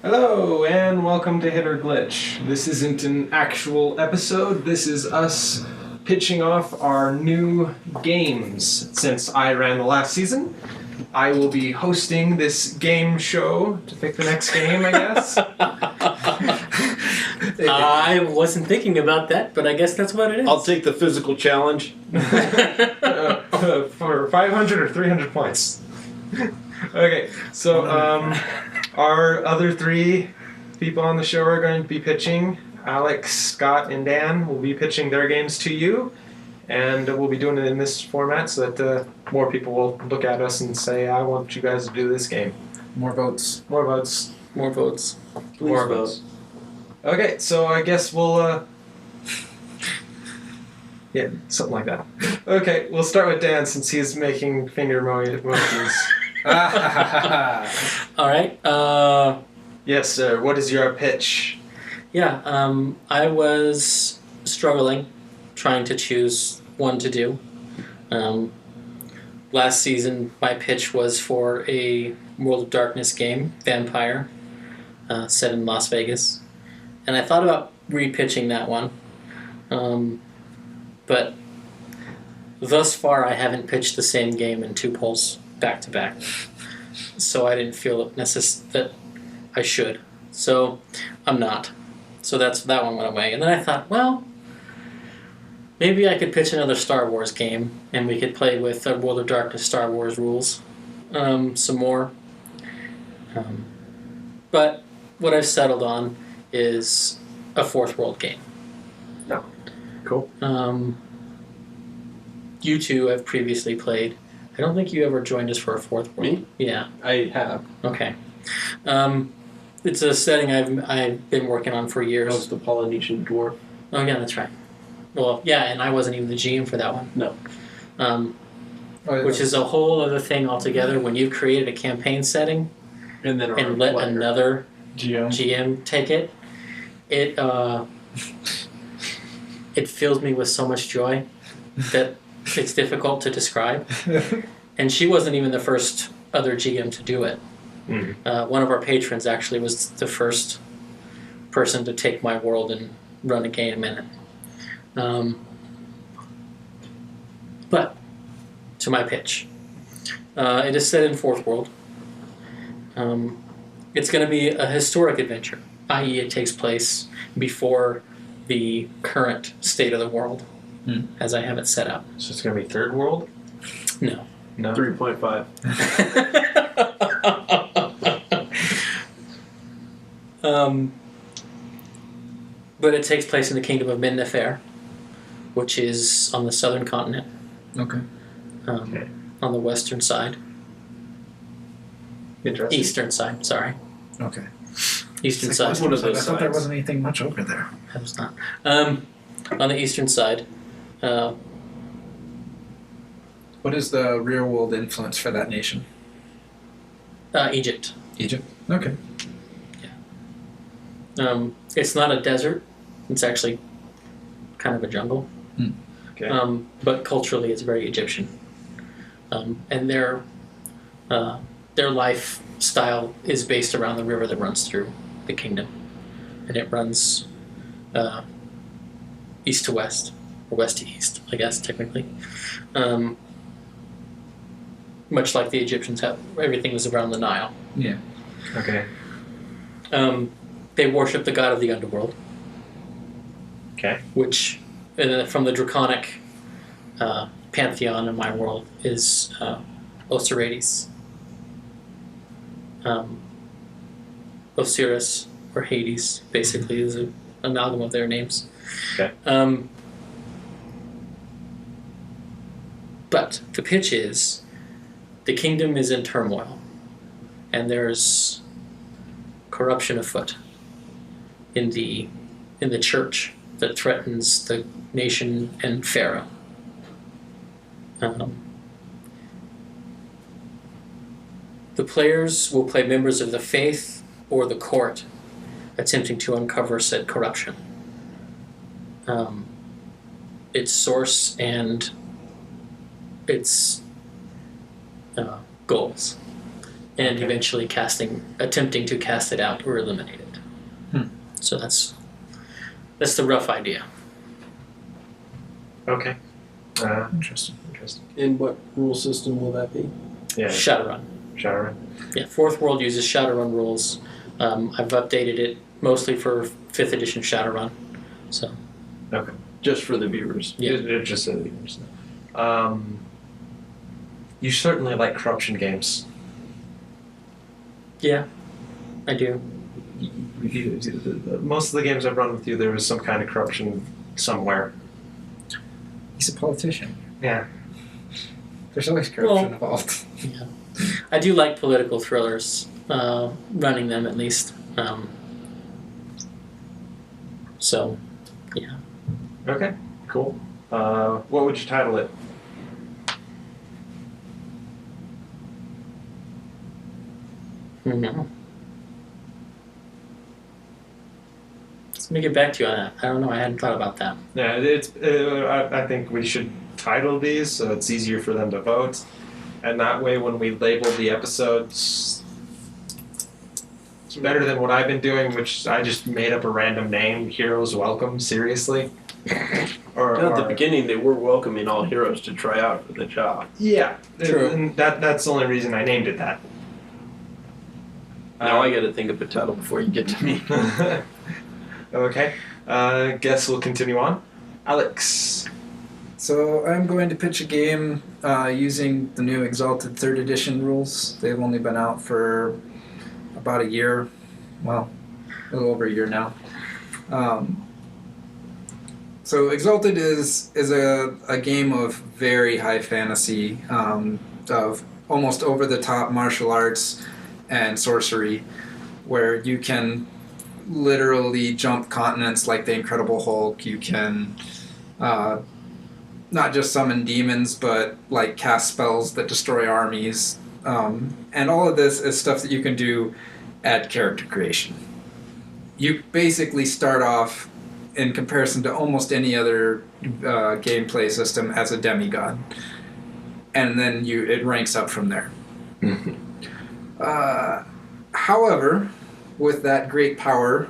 Hello, and welcome to Hit or Glitch. This isn't an actual episode, this is us pitching off our new games. Since I ran the last season, I will be hosting this game show to pick the next game, I guess. I wasn't thinking about that, but I guess that's what it is. I'll take the physical challenge. For 500 or 300 points. Okay, so our other three people on the show are going to be pitching. Alex, Scott, and Dan will be pitching their games to you, and we'll be doing it in this format so that more people will look at us and say, I want you guys to do this game. More votes. More votes. More votes. Please More vote. votes. Okay, so I guess we'll... yeah, something like that. Okay, we'll start with Dan since he's making finger motions. All right. Yes, sir. What is your pitch? Yeah, I was struggling trying to choose one to do. Last season, my pitch was for a World of Darkness game, Vampire, set in Las Vegas. And I thought about repitching that one. But thus far, I haven't pitched the same game in two polls back to back. So I didn't feel that I should. So I'm not. So that one went away. And then I thought, well, maybe I could pitch another Star Wars game and we could play with World of Darkness Star Wars rules some more. But what I've settled on is a Fourth World game. No. Cool. You two have previously played. I don't think you ever joined us for a Fourth World. Me? Yeah. I have. Okay. It's a setting I've been working on for I years. was the Polynesian dwarf. Oh yeah, that's right. Well, yeah, and I wasn't even the GM for that one. No. Which is a whole other thing altogether. When you've created a campaign setting And then and let another GM. GM take it, it fills me with so much joy that it's difficult to describe. And she wasn't even the first other GM to do it. Mm. One of our patrons actually was the first person to take my world and run a game in it. But to my pitch, it is set in Fourth World. It's going to be a historic adventure, i.e., it takes place before the current state of the world, as I have it set up. So it's going to be Third World? No. No. 3.5. But it takes place in the kingdom of Minnefair, which is on the southern continent, Okay. Okay. on the western side. Interesting. Eastern side, sorry. Okay. Eastern It's side. like, one of I those thought there sides. wasn't anything much over there. That was not. On the eastern side, What is the real world influence for that nation? Egypt. Egypt. Okay. It's not a desert. It's actually kind of a jungle. Okay. But culturally, it's very Egyptian. And their lifestyle is based around the river that runs through the kingdom, and it runs east to west, or west to east, I guess technically. Much like the Egyptians have, everything was around the Nile. Yeah. Okay. They worship the god of the underworld, Okay. which, from the draconic pantheon in my world, is Osiris. Osiris, or Hades, basically, is an amalgam of their names. Okay. But the pitch is, the kingdom is in turmoil, and there's corruption afoot in the church that threatens the nation and Pharaoh. The players will play members of the faith or the court, attempting to uncover said corruption. Its source and its goals. and Okay. eventually attempting to cast it out or eliminate it. So that's the rough idea. Okay. Interesting. Interesting. And what rule system will that be? Yeah. Shadowrun. Shadowrun. Yeah, Fourth World uses Shadowrun rules. I've updated it mostly for 5th edition Shadowrun. So Okay. Just for the viewers. Yeah. It just so that you understand. You certainly like corruption games. yeah, I do. Most of the games I've run with you, there was some kind of corruption somewhere. He's a politician. Yeah. There's always corruption Well- involved. Yeah, I do like political thrillers. Running them at least. So, yeah. Okay. Cool. What would you title it? Mm-hmm. Let me get back to you on that. I don't know. I hadn't thought about that. Yeah, I think we should title these so it's easier for them to vote, and that way when we label the episodes, it's better than what I've been doing, which I just made up a random name. Heroes Welcome. Seriously. At the beginning, they were welcoming all heroes to try out for the job. Yeah. True. And that's the only reason I named it that. Now I got to think of a title before you get to me. Okay. Guess we'll continue on. Alex. So I'm going to pitch a game using the new Exalted 3rd Edition rules. They've only been out for about a year. Well, a little over a year now. So Exalted is a game of very high fantasy, of almost over-the-top martial arts and sorcery, where you can literally jump continents like the Incredible Hulk. You can not just summon demons, but like cast spells that destroy armies. And all of this is stuff that you can do at character creation. You basically start off, in comparison to almost any other gameplay system, as a demigod, and then it ranks up from there. However, with that great power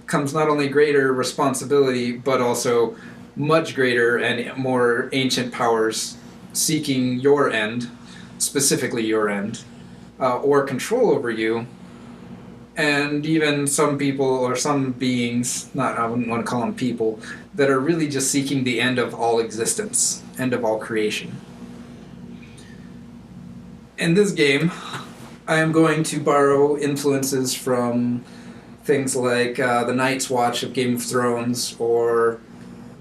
comes not only greater responsibility, but also much greater and more ancient powers seeking your end, specifically your end, or control over you. And even some people or some beings, I wouldn't want to call them people, that are really just seeking the end of all existence, end of all creation. In this game, I am going to borrow influences from things like the Night's Watch of Game of Thrones, or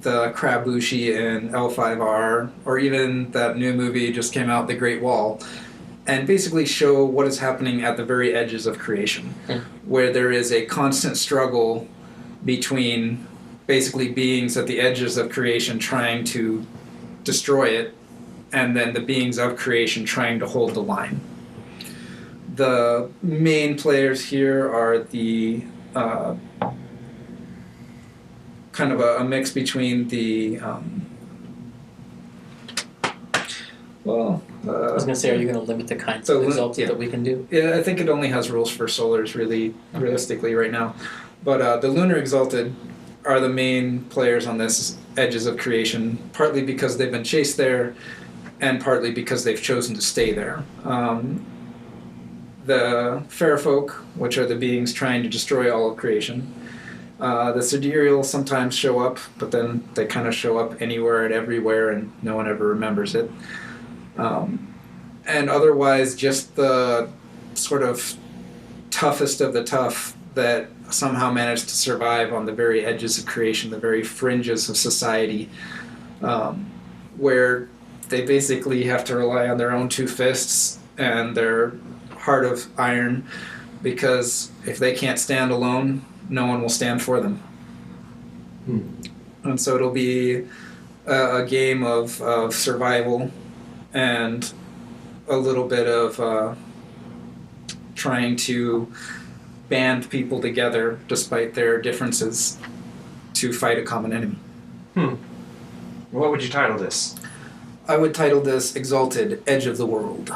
the Krabushi in L5R, or even that new movie just came out, The Great Wall, and basically show what is happening at the very edges of creation, where there is a constant struggle between basically beings at the edges of creation trying to destroy it, and then the beings of creation trying to hold the line. The main players here are the kind of a mix between the I was going to say, are you going to limit the kinds So, of Exalted yeah. that we can do? yeah, I think it only has rules for solars, really, realistically, right now. But the Lunar Exalted are the main players on this edges of creation, partly because they've been chased there, and partly because they've chosen to stay there. The Fairfolk, which are the beings trying to destroy all of creation. The Sidereal sometimes show up, but then they kind of show up anywhere and everywhere, and no one ever remembers it. And otherwise, just the sort of toughest of the tough that somehow managed to survive on the very edges of creation, the very fringes of society, where they basically have to rely on their own two fists and their heart of iron, because if they can't stand alone, no one will stand for them. And so it'll be a game of survival and a little bit of trying to band people together despite their differences to fight a common enemy. What would you title this? I would title this Exalted Edge of the World.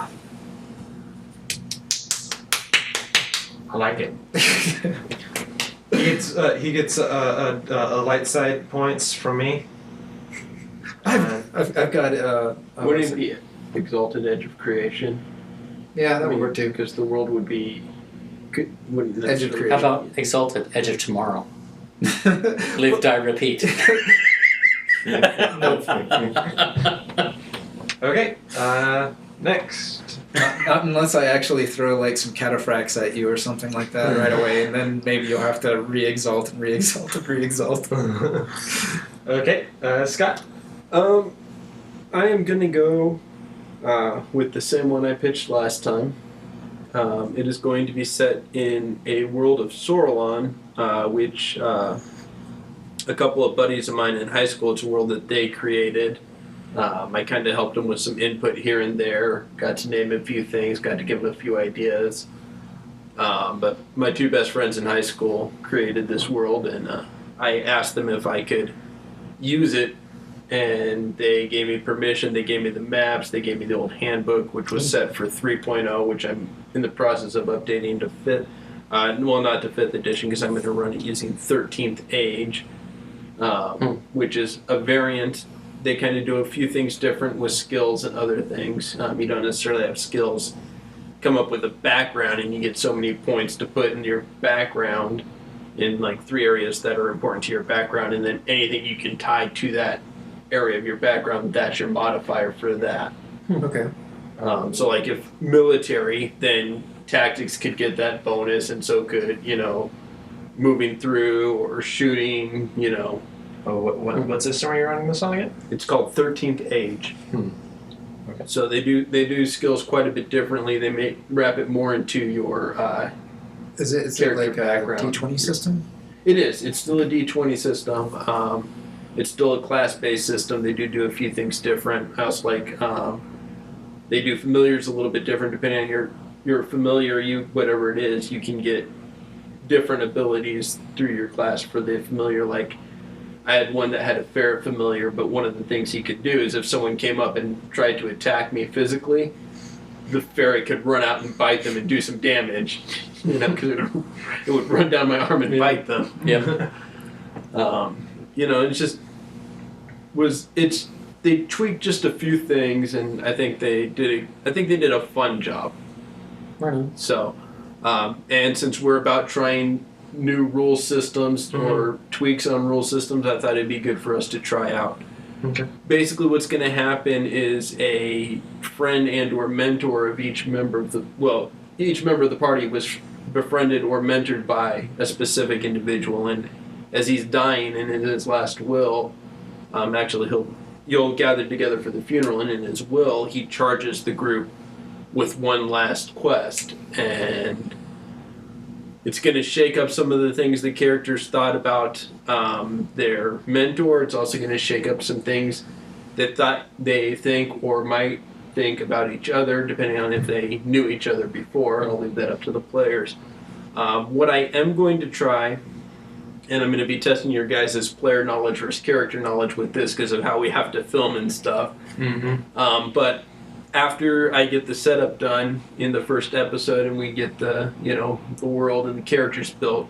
I like it. He gets a light side points from me. I've got. Wouldn't it be Exalted Edge of Creation? Yeah, that would work too. Because the world would be. Wouldn't Edge of necessarily- How about Exalted Edge of Tomorrow? Live, die, repeat. Okay. Next. Not unless I actually throw like some cataphracts at you or something like that right away, and then maybe you'll have to re-exalt and re-exalt and re-exalt. Okay. Scott. I am gonna go with the same one I pitched last time. It is going to be set in a world of Sorolon, which a couple of buddies of mine in high school, it's a world that they created. I kind of helped them with some input here and there, got to name a few things, got to give them a few ideas. But my two best friends in high school created this world, and I asked them if I could use it, and they gave me permission. They gave me the maps, they gave me the old handbook, which was set for 3.0, which I'm in the process of updating to fit, well, not to 5th edition, because I'm going to run it using 13th Age, which is a variant. They kind of do a few things different with skills and other things. You don't necessarily have skills. Come up with a background, and you get so many points to put in your background in like 3 areas that are important to your background, and then anything you can tie to that area of your background, that's your modifier for that. Okay. So like if military, then tactics could get that bonus, and so could, moving through or shooting, Oh, what system are you running this on again? It's called 13th Age. Okay. So they do skills quite a bit differently. They may wrap it more into your Is it character like a background. D20 system? It is. It's still a D20 system. It's still a class-based system. They do a few things different. I also like they do familiars a little bit different depending on your familiar. Whatever it is, you can get different abilities through your class for the familiar. Like I had one that had a ferret familiar, but one of the things he could do is if someone came up and tried to attack me physically, the ferret could run out and bite them and do some damage. Because it would run down my arm and bite them. Yep. It's just they tweaked just a few things, and I think they did a fun job. Right on. So, and since we're about trying new rule systems or tweaks on rule systems, I thought it'd be good for us to try out. Okay. Basically, what's going to happen is a friend and or mentor of each member of the party was befriended or mentored by a specific individual, and as he's dying and in his last will, you'll gather together for the funeral, and in his will, he charges the group with one last quest, and it's going to shake up some of the things the characters thought about their mentor. It's also going to shake up some things that they think or might think about each other, depending on if they knew each other before. I'll leave that up to the players. What I am going to try, and I'm going to be testing your guys' player knowledge versus character knowledge with this because of how we have to film and stuff. But after I get the setup done in the first episode and we get the world and the characters built,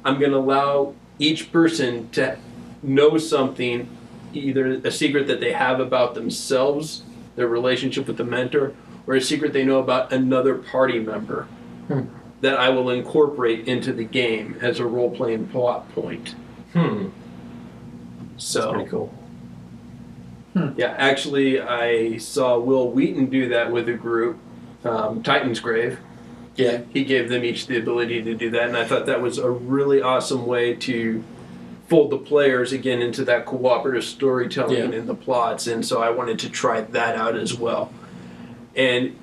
I'm going to allow each person to know something, either a secret that they have about themselves, their relationship with the mentor, or a secret they know about another party member that I will incorporate into the game as a role-playing plot point. So So pretty cool. yeah, actually, I saw Will Wheaton do that with a group, Titan's Grave. Yeah. He gave them each the ability to do that, and I thought that was a really awesome way to fold the players again into that cooperative storytelling and the plots, and so I wanted to try that out as well. And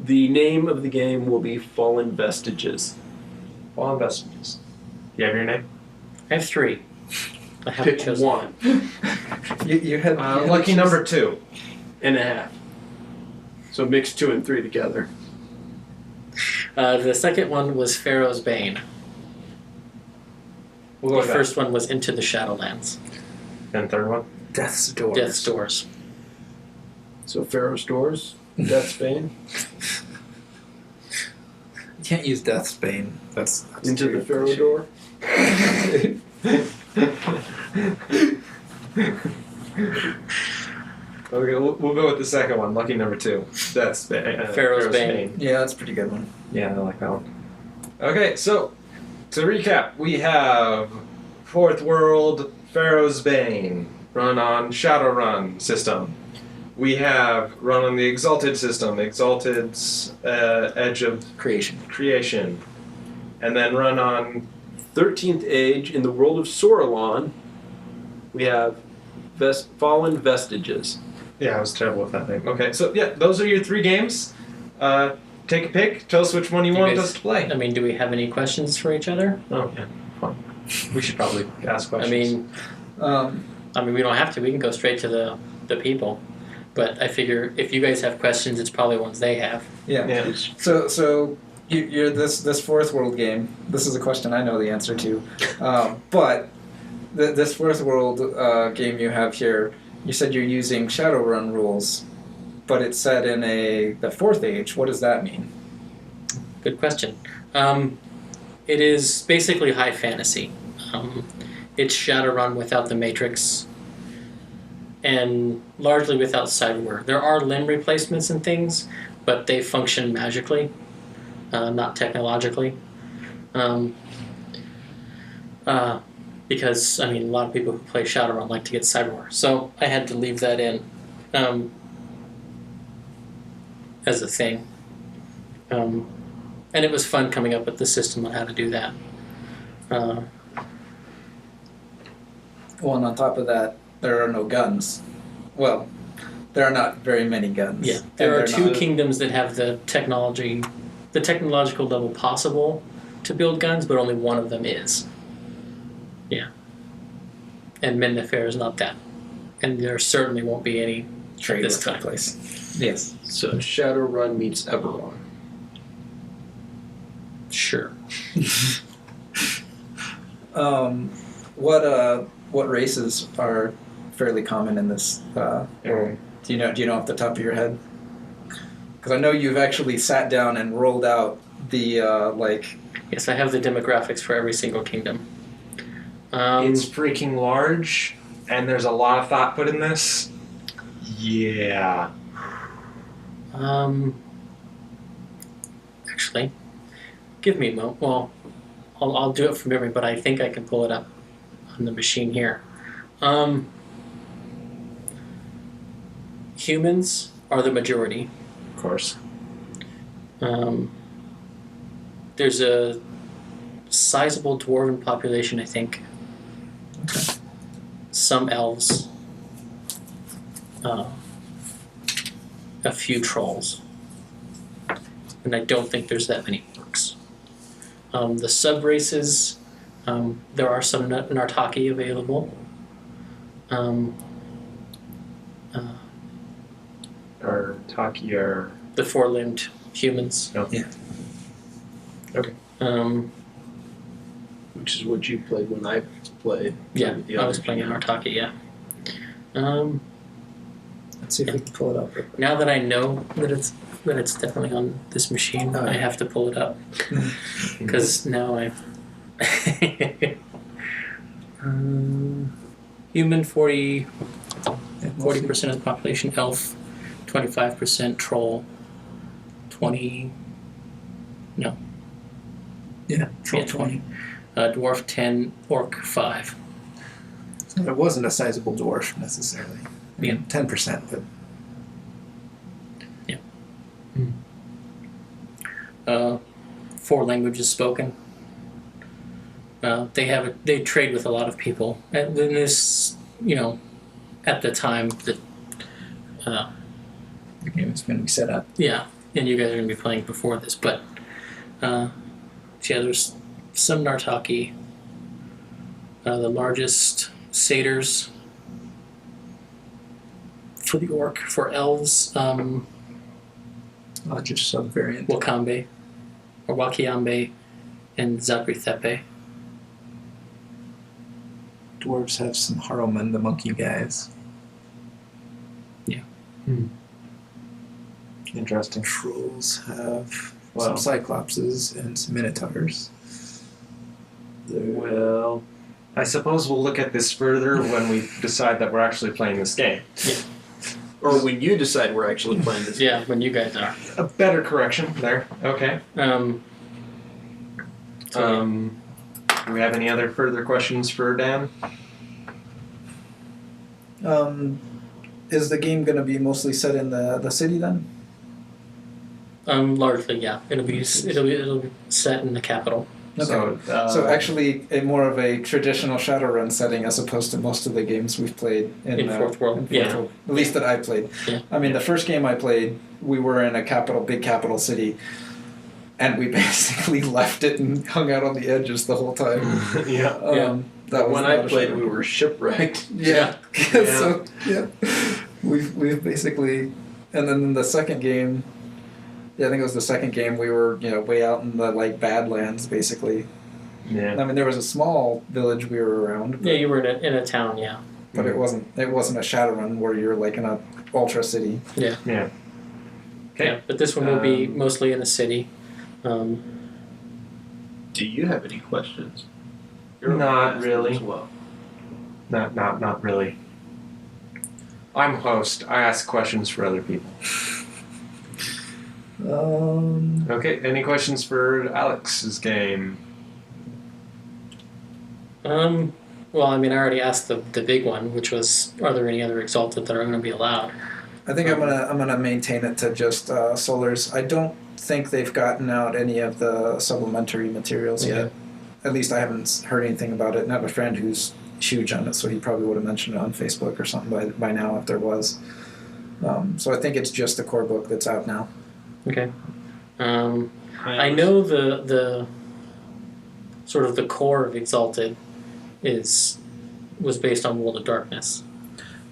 the name of the game will be Fallen Vestiges. Fallen Vestiges. You have your name? I have 3. I haven't Pick chosen one You had Lucky number 2. and a half. So mix 2 and 3 together. The second one was Pharaoh's Bane. We'll go The with that. first one was Into the Shadowlands. And third one? Death's Door. Death's Doors. So Pharaoh's Doors, Death's Bane. can't use Death's Bane. That's Into too the Pharaoh cliche. door. Okay, we'll go with the second one. Lucky number 2. That's Pharaoh's Bane. Yeah, that's a pretty good one. Yeah, I like that one. Okay, so to recap, we have Fourth World Pharaoh's Bane run on Shadowrun system. We have run on the Exalted system, Exalted's Edge of Creation, and then run on 13th Age in the world of Soralon. We have Fallen Vestiges. Yeah, I was terrible with that name. Okay, so yeah, those are your 3 games. Take a pick. Tell us which one you want us to play. I mean, do we have any questions for each other? Oh, yeah. Fine. We should probably ask questions. I mean, we don't have to. We can go straight to the people. But I figure if you guys have questions, it's probably ones they have. Yeah. So you're this Fourth World game. This is a question I know the answer to, but this Fourth World game you have here, you said you're using Shadowrun rules, but it's set in the Fourth Age. What does that mean? Good question. It is basically high fantasy. It's Shadowrun without the Matrix, and largely without cyberware. There are limb replacements and things, but they function magically, not technologically. Because, I mean, a lot of people who play Shadowrun like to get cyberware. So I had to leave that in as a thing. And it was fun coming up with the system on how to do that. Well, and on top of that, there are no guns. Well, there are not very many guns. Yeah, there are 2 kingdoms that have the technological level possible to build guns, but only one of them is. Yeah. And Mennefer is not that. And there certainly won't be any trade this time. place. Yes. So Shadowrun meets Eberron. Sure. What races are fairly common in this? Do you know off the top of your head? Because I know you've actually sat down and rolled out the Yes, I have the demographics for every single kingdom. It's freaking large, and there's a lot of thought put in this. Yeah. Actually, give me a moment. Well, I'll do it from memory, but I think I can pull it up on the machine here. Humans are the majority. Of course. There's a sizable dwarven population, I think. Okay. Some elves. A few trolls. And I don't think there's that many orcs. The sub-races, there are some Nartaki available. Or Taki are... The 4-limbed humans. Oh. Yeah. Okay. Which is what you played when I played. Yeah, The I was other playing in game. Nartaki, yeah. Let's see if we can pull it up. Now that I know that it's definitely on this machine, Oh, yeah. I have to pull it up. Because now human 40% of the population, elf 25%, troll 20. No. Yeah, Yeah, 20. Dwarf 10, orc 5. So it wasn't a sizable dwarf necessarily. I mean, 10%, but Yeah. 4 languages spoken. They trade with a lot of people, and then this, at the time that, the game is going to be set up. yeah, and you guys are going to be playing before this, but there's some Nartaki. The largest satyrs for the orc. For elves, Just sub-variant. Wakambe, or Wakiambe, and Zaprithepe. Dwarves have some Haroman, the monkey guys. Interesting. Trolls have some Cyclopses and some Minotaurs. Well, I suppose we'll look at this further when we decide that we're actually playing this game. Or when you decide we're actually playing this. Yeah, when you guys are. A better correction there. Okay. So, Do we have any other further questions for Dan? Is the game going to be mostly set in the city then? largely, yeah. It'll be set in the capital. Okay. So actually, more of a traditional Shadowrun setting as opposed to most of the games we've played In Fourth World, World, at least that I played. Yeah. I mean, the first game I played, we were in a big capital city, and we basically left it and hung out on the edges the whole time. Yeah. That was When not I a played, Shadowrun. we were shipwrecked. Yeah. Yeah. So yeah, we've basically, and then in the second game, I think it was the second game, we were way out in the Badlands basically. Yeah. I mean, there was a small village we were around. Yeah, you were in a town, yeah. But it wasn't a Shadowrun where you're in a ultra city. Yeah. Yeah, but this one will be mostly in the city. Do you have any questions? Not really. As well. Not really. I'm host. I ask questions for other people. Okay, any questions for Alex's game? Well, I mean, I already asked the big one, which was, are there any other Exalted that are going to be allowed? I think I'm gonna maintain it to just Solars. I don't think they've gotten out any of the supplementary materials yet. At least I haven't heard anything about it. And I have a friend who's huge on it, so he probably would have mentioned it on Facebook or something by now if there was. So I think it's just the core book that's out now. Okay. I know the sort of the core of Exalted was based on World of Darkness.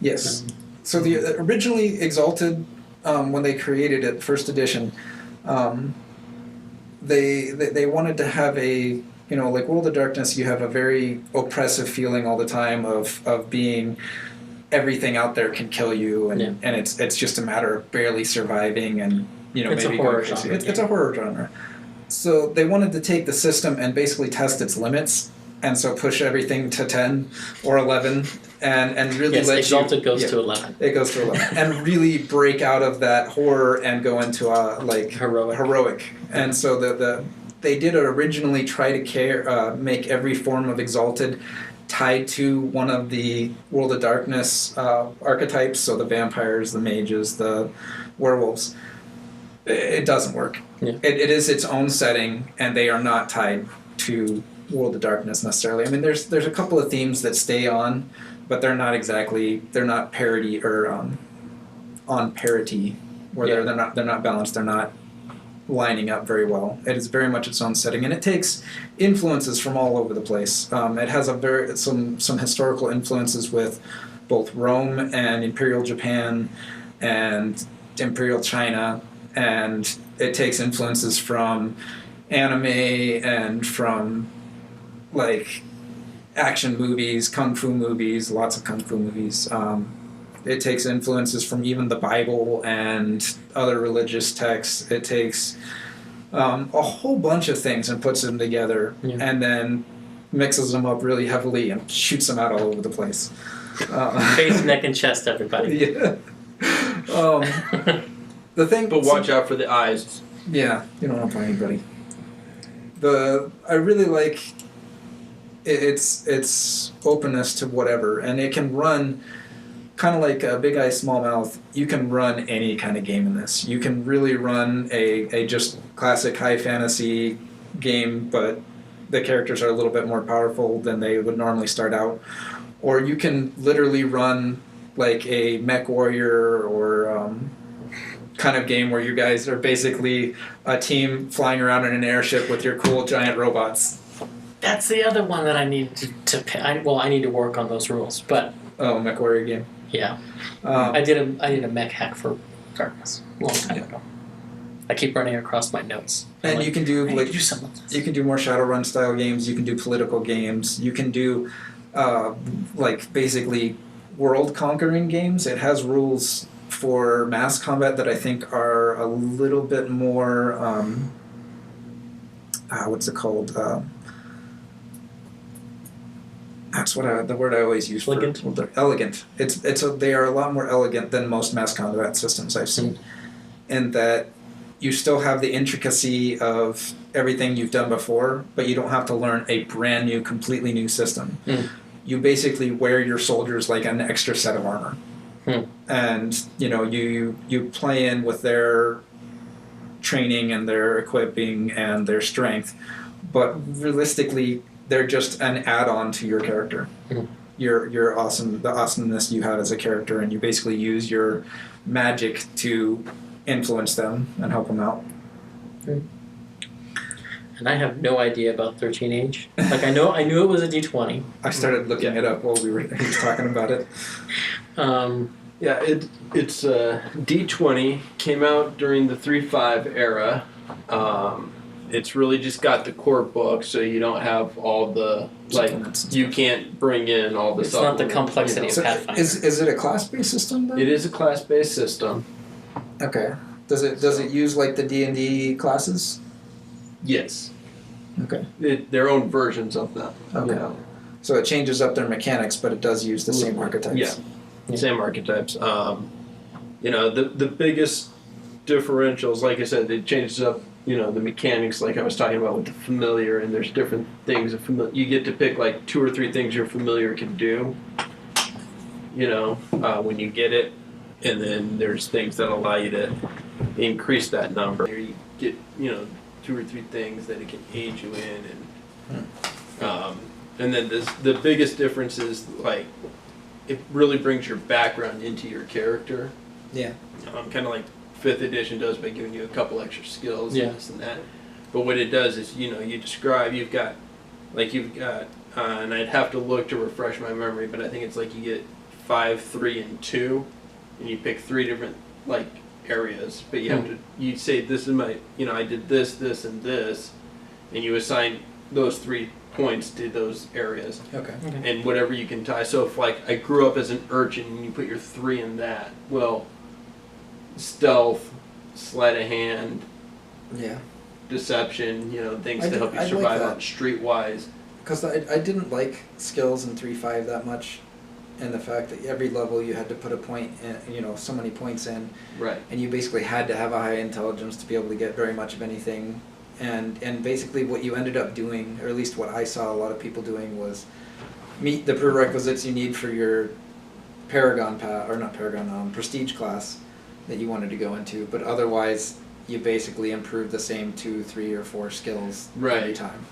Yes. So the originally Exalted, when they created it, first edition, they wanted to have a like World of Darkness. You have a very oppressive feeling all the time of being everything out there can kill you, and it's just a matter of barely surviving and It's maybe a horror going crazy. genre. It's a horror genre. So they wanted to take the system and basically test its limits, and so push everything to 10 or 11, and really let Exalted you, goes to 11. It goes to 11, and really break out of that horror and go into a heroic. And so they did originally try to make every form of Exalted tied to one of the World of Darkness archetypes, so the vampires, the mages, the werewolves. It doesn't work. Yeah. It is its own setting, and they are not tied to World of Darkness necessarily. I mean, there's a couple of themes that stay on, but they're not parody or on parity, where they're not balanced. They're not lining up very well. It is very much its own setting, and it takes influences from all over the place. It has some historical influences with both Rome and Imperial Japan and Imperial China, and it takes influences from anime and from action movies, kung fu movies, lots of kung fu movies. It takes influences from even the Bible and other religious texts. It takes a whole bunch of things and puts them together, and then mixes them up really heavily and shoots them out all over the place. Face, neck, and chest, everybody. Yeah. The thing, But watch out for the eyes. Yeah, you don't want to play anybody. I really like its openness to whatever, and it can run kind of like a Big Eye Small Mouth. You can run any kind of game in this. You can really run a just classic high fantasy game, but the characters are a little bit more powerful than they would normally start out. Or you can literally run like a mech warrior or kind of game where you guys are basically a team flying around in an airship with your cool giant robots. That's the other one that I need to I need to work on those rules, but Mech warrior game. yeah, I did a mech hack for Darkness a long time ago. I keep running across my notes. And you can do do some of this. you can do more Shadowrun style games. You can do political games. You can do basically world conquering games. It has rules for mass combat that I think are a little bit more what's it called? That's the word I always use Elegant? for they're elegant. They are a lot more elegant than most mass combat systems I've seen, in that you still have the intricacy of everything you've done before, but you don't have to learn a brand new, completely new system. You basically wear your soldiers like an extra set of armor, and you play in with their training and their equipping and their strength, but realistically, they're just an add-on to your character. Your awesome, the awesomeness you have as a character, and you basically use your magic to influence them and help them out. And I have no idea about 13 age. Like I knew it was a D20. I started looking it up while he was talking about it. Yeah, it's D20 came out during the 3.5 era. It's really just got the core book, so you don't have all the you can't bring in all the. It's not the complexity of Pathfinder. Is it a class-based system then? It is a class-based system. Okay. Does it use like the D&D classes? Yes. Okay. Their own versions of them. Okay. You know. So it changes up their mechanics, but it does use the same archetypes. Yeah. Same archetypes. The biggest differentials, like I said, it changes up. The mechanics, like I was talking about with the familiar, and there's different things. You get to pick like 2 or 3 things your familiar can do. When you get it, and then there's things that allow you to increase that number. You get 2 or 3 things that it can aid you in, and then the biggest difference is like it really brings your background into your character. Yeah. Kind of like 5th edition does by giving you a couple extra skills Yeah. and this and that. But what it does is, you describe, you've got, and I'd have to look to refresh my memory, but I think it's like you get 5, 3, and 2, and you pick 3 different, areas, but you have to, you say, this is my, I did this, this, and this, and you assign those 3 points to those areas. Okay. And whatever you can tie. So if, I grew up as an urchin, and you put your 3 in that, well, stealth, sleight of hand, Yeah. deception, things I to help you like survive that. on streetwise. Because I didn't like skills in 3.5 that much, and the fact that every level you had to put a point in, so many points in, Right. and you basically had to have a high intelligence to be able to get very much of anything. And basically what you ended up doing, or at least what I saw a lot of people doing, was meet the prerequisites you need for your prestige class that you wanted to go into, but otherwise you basically improve the same 2, 3, or 4 skills every time.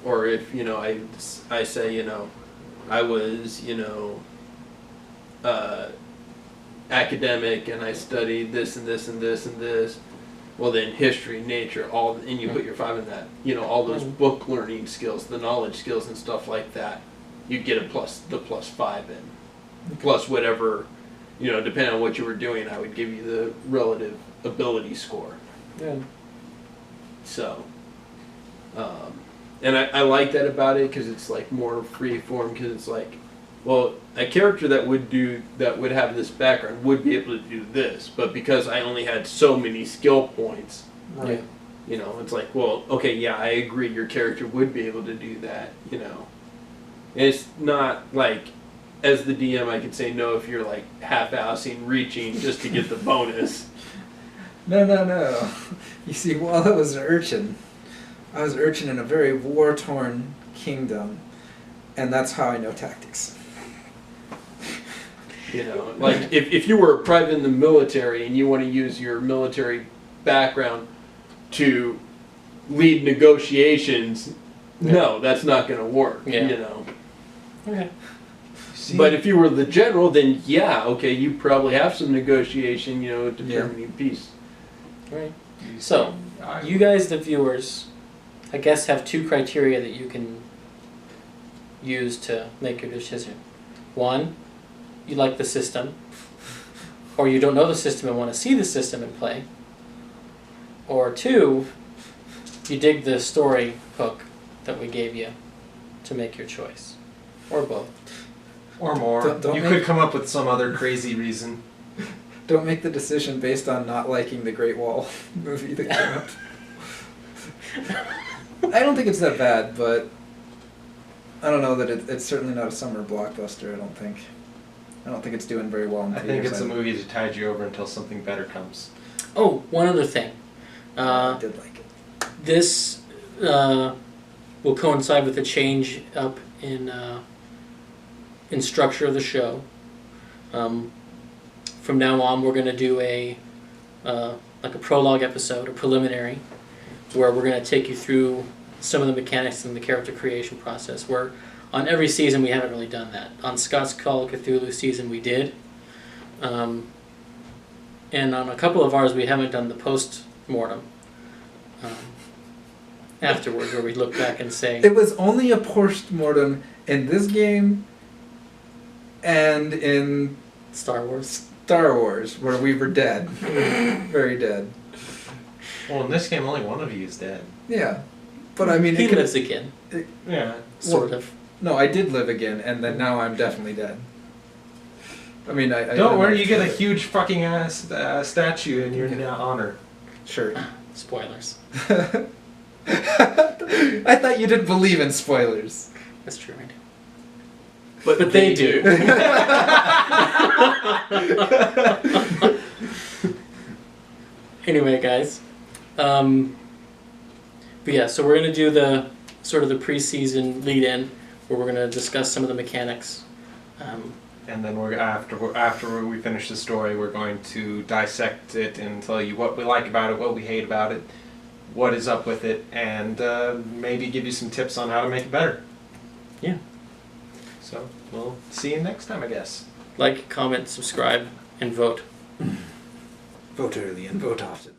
Or if, I say, I was, academic and I studied this and this and this and this, well then history, nature, and you put your 5 in that, all those book learning skills, the knowledge skills and stuff like that, you get the plus 5 in. Plus whatever, depending on what you were doing, I would give you the relative ability score. Yeah. So, and I like that about it because it's more free form, because it's well, a character that would have this background would be able to do this, but because I only had so many skill points, Right. it's well, okay, yeah, I agree, your character would be able to do that, And it's not as the DM, I could say no if you're half-assing, reaching just to get the bonus. No. You see, while I was an urchin in a very war-torn kingdom, and that's how I know tactics. If you were a private in the military and you want to use your military background to lead negotiations, no, that's not going to work. Yeah. Okay. But if you were the general, then okay, you probably have some negotiation, determining peace. Right. So, you guys, the viewers, I guess have 2 criteria that you can use to make your decision. 1, you like the system, or you don't know the system and want to see the system in play. Or 2, you dig the story hook that we gave you to make your choice. Or both. Or more. Don't You make- could come up with some other crazy reason. Don't make the decision based on not liking the Great Wall movie that came out. don't think it's that bad, but I don't know that it's certainly not a summer blockbuster. I don't think it's doing very well in I theaters. think it's a movie to tide you over until something better comes. Oh, one other thing. I did like it. This will coincide with a change up in structure of the show. From now on, we're going to do a prologue episode, a preliminary, where we're going to take you through some of the mechanics and the character creation process. Where on every season we haven't really done that. On Scott's Call of Cthulhu season we did, and on a couple of ours we haven't done the post-mortem. Afterwards, where we look back and say... It was only a post-mortem in this game and in Star Wars, where we were dead. Very dead. Well, in this game, only one of you is dead. Yeah. But I mean... he lives again. Yeah. Sort of. No, I did live again, and then now I'm definitely dead. I mean, I don't worry, you get a huge fucking ass statue in your honor. Sure. Spoilers. I thought you didn't believe in spoilers. That's true, I do. But they do. Anyway, guys. But yeah, so we're going to do the sort of the preseason lead-in, where we're going to discuss some of the mechanics. And then after we finish the story, we're going to dissect it and tell you what we like about it, what we hate about it, what is up with it, and maybe give you some tips on how to make it better. Yeah. So we'll see you next time, I guess. Like, comment, subscribe, and vote. Vote early and vote often.